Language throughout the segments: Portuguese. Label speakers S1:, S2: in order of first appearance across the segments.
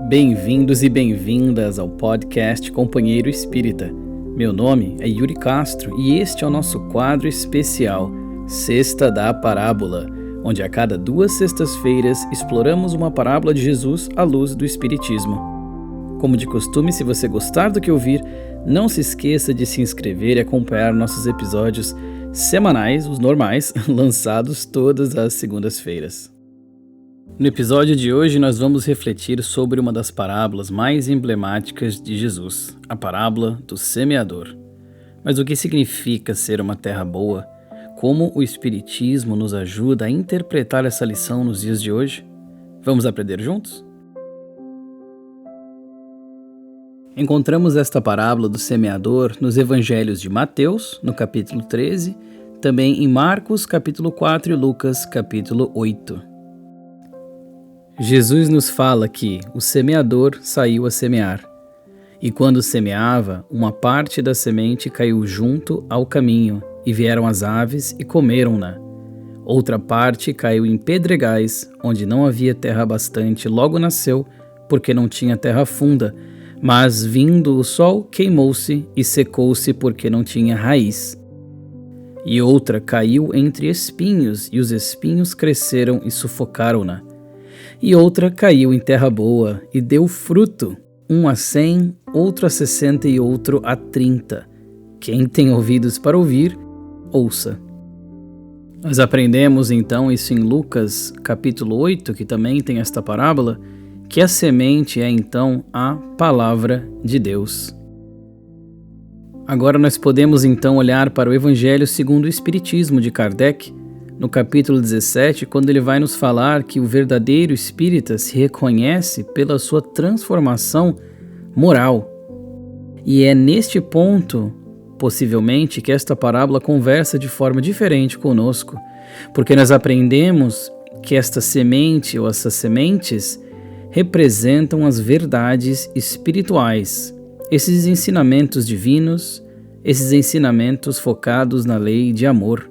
S1: Bem-vindos e bem-vindas ao podcast Companheiro Espírita. Meu nome é Yuri Castro e este é o nosso quadro especial, Sexta da Parábola, onde a cada 2 sextas-feiras exploramos uma parábola de Jesus à luz do Espiritismo. Como de costume, se você gostar do que ouvir, não se esqueça de se inscrever e acompanhar nossos episódios semanais, os normais, lançados todas as segundas-feiras. No episódio de hoje nós vamos refletir sobre uma das parábolas mais emblemáticas de Jesus, a parábola do semeador. Mas o que significa ser uma terra boa? Como o Espiritismo nos ajuda a interpretar essa lição nos dias de hoje? Vamos aprender juntos? Encontramos esta parábola do semeador nos evangelhos de Mateus, no capítulo 13, também em Marcos, capítulo 4 e Lucas, capítulo 8. Jesus nos fala que o semeador saiu a semear, e quando semeava, uma parte da semente caiu junto ao caminho, e vieram as aves e comeram-na. Outra parte caiu em pedregais, onde não havia terra bastante, logo nasceu, porque não tinha terra funda, mas vindo o sol queimou-se e secou-se porque não tinha raiz. E outra caiu entre espinhos, e os espinhos cresceram e sufocaram-na. E outra caiu em terra boa, e deu fruto, um a 100, outro a 60 e outro a 30. Quem tem ouvidos para ouvir, ouça. Nós aprendemos então isso em Lucas, capítulo 8, que também tem esta parábola, que a semente é então a palavra de Deus. Agora nós podemos então olhar para o Evangelho segundo o Espiritismo de Kardec, no capítulo 17, quando ele vai nos falar que o verdadeiro espírita se reconhece pela sua transformação moral. E é neste ponto, possivelmente, que esta parábola conversa de forma diferente conosco, porque nós aprendemos que esta semente ou essas sementes representam as verdades espirituais, esses ensinamentos divinos, esses ensinamentos focados na lei de amor.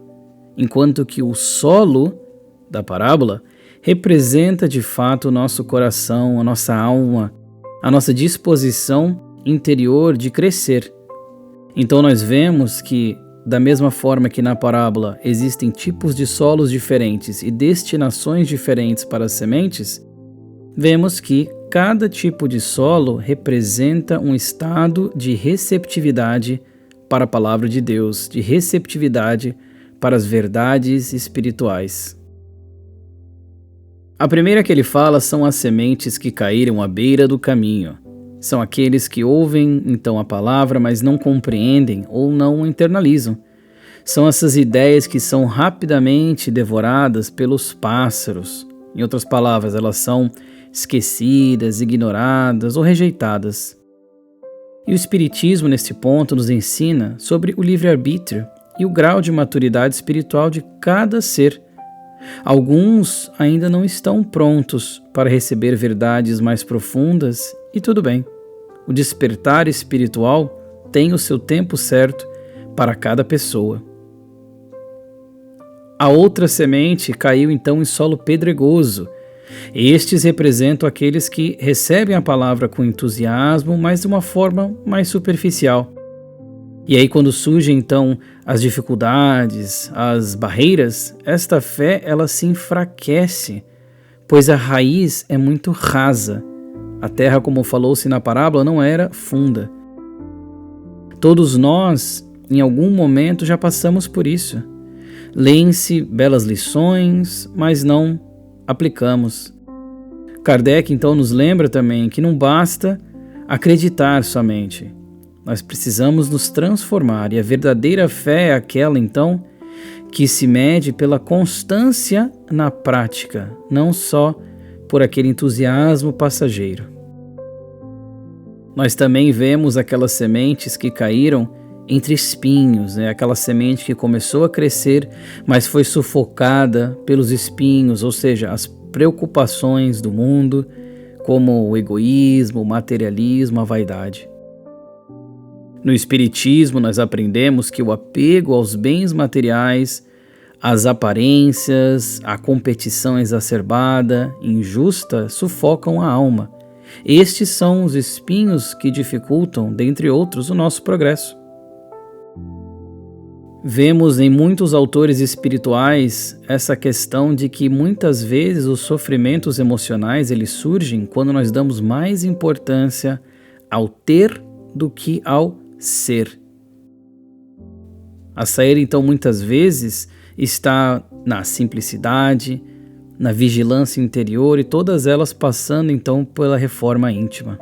S1: Enquanto que o solo da parábola representa de fato o nosso coração, a nossa alma, a nossa disposição interior de crescer. Então nós vemos que, da mesma forma que na parábola existem tipos de solos diferentes e destinações diferentes para as sementes, vemos que cada tipo de solo representa um estado de receptividade para a palavra de Deus, de receptividade para as verdades espirituais. A primeira que ele fala são as sementes que caíram à beira do caminho. São aqueles que ouvem então a palavra, mas não compreendem ou não internalizam. São essas ideias que são rapidamente devoradas pelos pássaros. Em outras palavras, elas são esquecidas, ignoradas ou rejeitadas. E o Espiritismo, neste ponto, nos ensina sobre o livre-arbítrio e o grau de maturidade espiritual de cada ser. Alguns ainda não estão prontos para receber verdades mais profundas e tudo bem. O despertar espiritual tem o seu tempo certo para cada pessoa. A outra semente caiu então em solo pedregoso. Estes representam aqueles que recebem a palavra com entusiasmo, mas de uma forma mais superficial. E aí quando surgem então as dificuldades, as barreiras, esta fé ela se enfraquece, pois a raiz é muito rasa. A terra, como falou-se na parábola, não era funda. Todos nós, em algum momento, já passamos por isso. Leem-se belas lições, mas não aplicamos. Kardec então nos lembra também que não basta acreditar somente. Nós precisamos nos transformar, e a verdadeira fé é aquela, então, que se mede pela constância na prática, não só por aquele entusiasmo passageiro. Nós também vemos aquelas sementes que caíram entre espinhos, aquela semente que começou a crescer, mas foi sufocada pelos espinhos, ou seja, as preocupações do mundo, como o egoísmo, o materialismo, a vaidade. No Espiritismo, nós aprendemos que o apego aos bens materiais, às aparências, a competição exacerbada, injusta, sufocam a alma. Estes são os espinhos que dificultam, dentre outros, o nosso progresso. Vemos em muitos autores espirituais essa questão de que muitas vezes os sofrimentos emocionais eles surgem quando nós damos mais importância ao ter do que ao ser. A saída, então, muitas vezes está na simplicidade, na vigilância interior e todas elas passando, então, pela reforma íntima.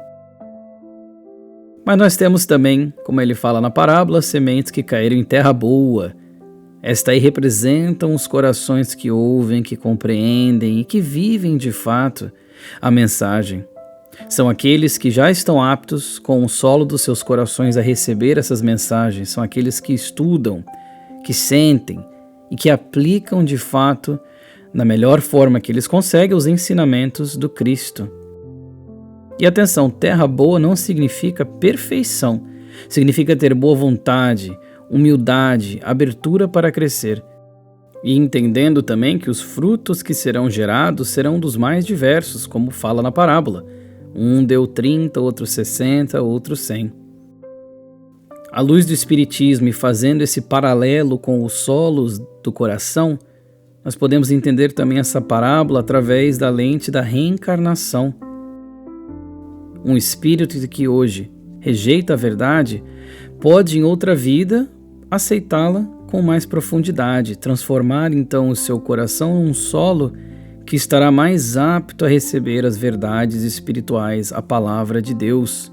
S1: Mas nós temos também, como ele fala na parábola, sementes que caíram em terra boa. Esta aí representam os corações que ouvem, que compreendem e que vivem de fato a mensagem. São aqueles que já estão aptos com o solo dos seus corações a receber essas mensagens. São aqueles que estudam, que sentem e que aplicam de fato, na melhor forma que eles conseguem, os ensinamentos do Cristo. E atenção, terra boa não significa perfeição. Significa ter boa vontade, humildade, abertura para crescer. E entendendo também que os frutos que serão gerados serão dos mais diversos, como fala na parábola. Um deu 30, outro 60, outro 100. À luz do Espiritismo e fazendo esse paralelo com os solos do coração, nós podemos entender também essa parábola através da lente da reencarnação. Um espírito que hoje rejeita a verdade pode em outra vida aceitá-la com mais profundidade, transformar então o seu coração num solo que estará mais apto a receber as verdades espirituais, a palavra de Deus.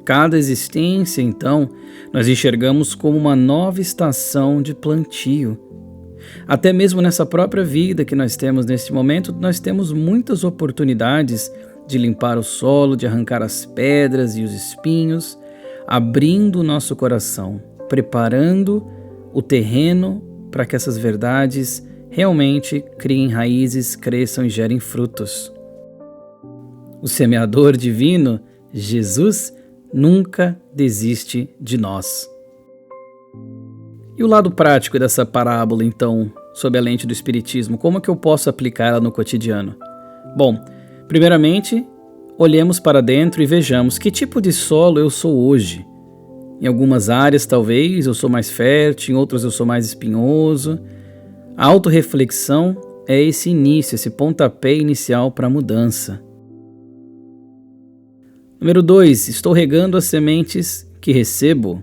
S1: Cada existência, então, nós enxergamos como uma nova estação de plantio. Até mesmo nessa própria vida que nós temos neste momento, nós temos muitas oportunidades de limpar o solo, de arrancar as pedras e os espinhos, abrindo o nosso coração, preparando o terreno para que essas verdades realmente criem raízes, cresçam e gerem frutos. O semeador divino, Jesus, nunca desiste de nós. E o lado prático dessa parábola, então, sob a lente do Espiritismo, como é que eu posso aplicá-la no cotidiano? Bom, primeiramente, olhemos para dentro e vejamos que tipo de solo eu sou hoje. Em algumas áreas, talvez, eu sou mais fértil, em outras eu sou mais espinhoso. A autorreflexão é esse início, esse pontapé inicial para a mudança. Número 2, estou regando as sementes que recebo.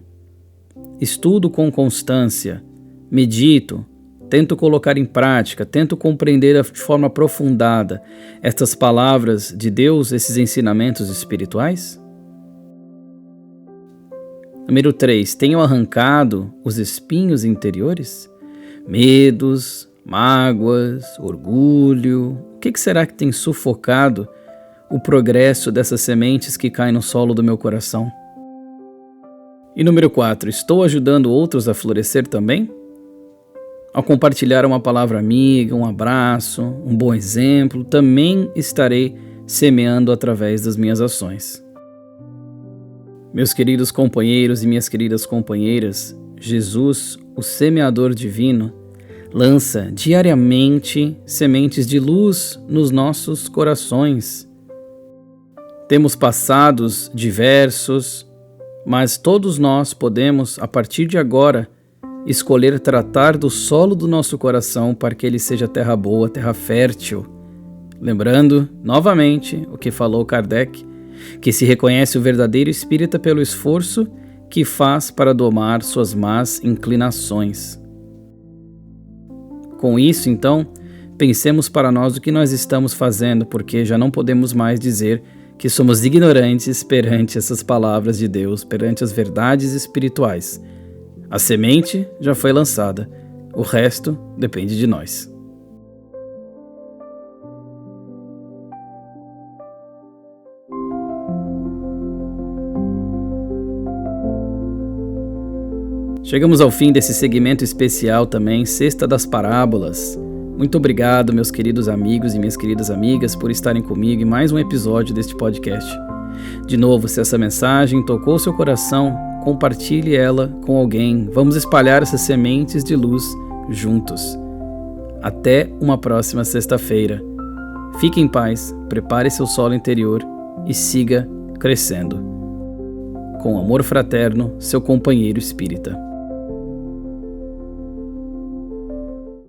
S1: Estudo com constância, medito, tento colocar em prática, tento compreender de forma aprofundada estas palavras de Deus, esses ensinamentos espirituais. Número 3, tenho arrancado os espinhos interiores? Medos, mágoas, orgulho. O que será que tem sufocado o progresso dessas sementes que caem no solo do meu coração? E número 4, estou ajudando outros a florescer também? Ao compartilhar uma palavra amiga, um abraço, um bom exemplo, também estarei semeando através das minhas ações. Meus queridos companheiros e minhas queridas companheiras, Jesus, o semeador divino, lança diariamente sementes de luz nos nossos corações. Temos passados diversos, mas todos nós podemos, a partir de agora, escolher tratar do solo do nosso coração para que ele seja terra boa, terra fértil. Lembrando, novamente, o que falou Kardec, que se reconhece o verdadeiro espírita pelo esforço que faz para domar suas más inclinações. Com isso, então, pensemos para nós o que nós estamos fazendo, porque já não podemos mais dizer que somos ignorantes perante essas palavras de Deus, perante as verdades espirituais. A semente já foi lançada, o resto depende de nós. Chegamos ao fim desse segmento especial também, Sexta das Parábolas. Muito obrigado, meus queridos amigos e minhas queridas amigas, por estarem comigo em mais um episódio deste podcast. De novo, se essa mensagem tocou seu coração, compartilhe ela com alguém. Vamos espalhar essas sementes de luz juntos. Até uma próxima sexta-feira. Fique em paz, prepare seu solo interior e siga crescendo. Com amor fraterno, seu companheiro espírita.